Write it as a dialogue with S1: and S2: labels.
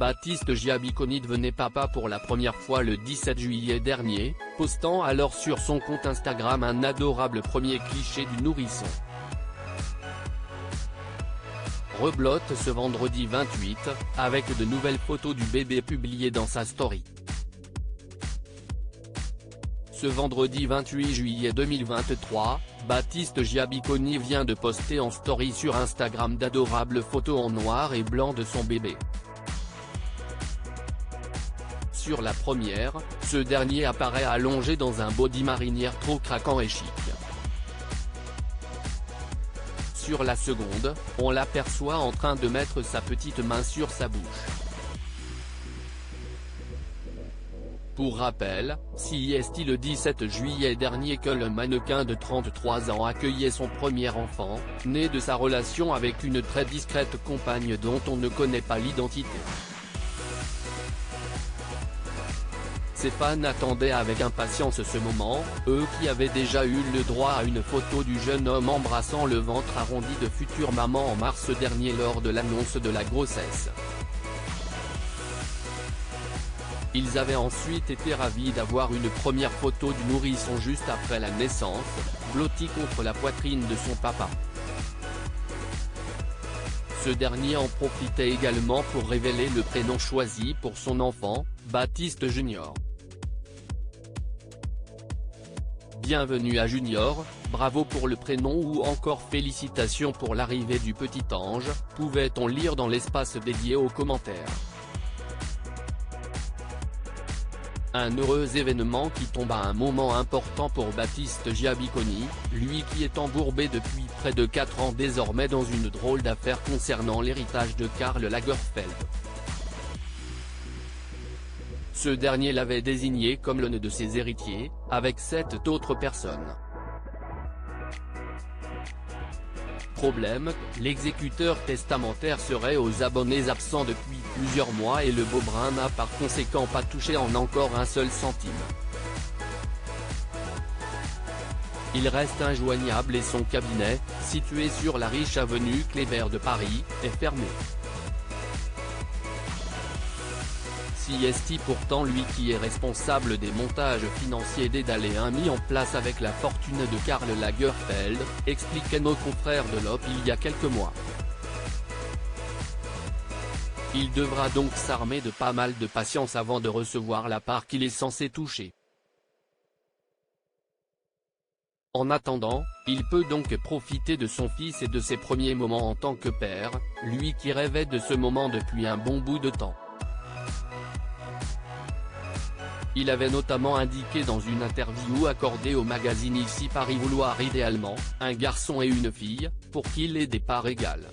S1: Baptiste Giabiconi devenait papa pour la première fois le 17 juillet dernier, postant alors sur son compte Instagram un adorable premier cliché du nourrisson. Reblote ce vendredi 28, avec de nouvelles photos du bébé publiées dans sa story. Ce vendredi 28 juillet 2023, Baptiste Giabiconi vient de poster en story sur Instagram d'adorables photos en noir et blanc de son bébé. Sur la première, ce dernier apparaît allongé dans un body marinière trop craquant et chic. Sur la seconde, on l'aperçoit en train de mettre sa petite main sur sa bouche. Pour rappel, c'est le 17 juillet dernier que le mannequin de 33 ans accueillait son premier enfant, né de sa relation avec une très discrète compagne dont on ne connaît pas l'identité. Ses fans attendaient avec impatience ce moment, eux qui avaient déjà eu le droit à une photo du jeune homme embrassant le ventre arrondi de future maman en mars dernier lors de l'annonce de la grossesse. Ils avaient ensuite été ravis d'avoir une première photo du nourrisson juste après la naissance, blotti contre la poitrine de son papa. Ce dernier en profitait également pour révéler le prénom choisi pour son enfant, Baptiste Junior. Bienvenue à Junior, bravo pour le prénom ou encore félicitations pour l'arrivée du petit ange, pouvait-on lire dans l'espace dédié aux commentaires. Un heureux événement qui tombe à un moment important pour Baptiste Giabiconi, lui qui est embourbé depuis près de 4 ans désormais dans une drôle d'affaire concernant l'héritage de Karl Lagerfeld. Ce dernier l'avait désigné comme l'un de ses héritiers, avec 7 autres personnes. Problème, l'exécuteur testamentaire serait aux abonnés absents depuis plusieurs mois et le Beaubrun n'a par conséquent pas touché en encore un seul centime. Il reste injoignable et son cabinet, situé sur la riche avenue Kléber de Paris, est fermé. C'est pourtant lui qui est responsable des montages financiers des Dalles mis en place avec la fortune de Karl Lagerfeld, expliquaient nos confrères de l'Op il y a quelques mois. Il devra donc s'armer de pas mal de patience avant de recevoir la part qu'il est censé toucher. En attendant, il peut donc profiter de son fils et de ses premiers moments en tant que père, lui qui rêvait de ce moment depuis un bon bout de temps. Il avait notamment indiqué dans une interview accordée au magazine Ici Paris vouloir idéalement, un garçon et une fille, pour qu'il ait des parts égales.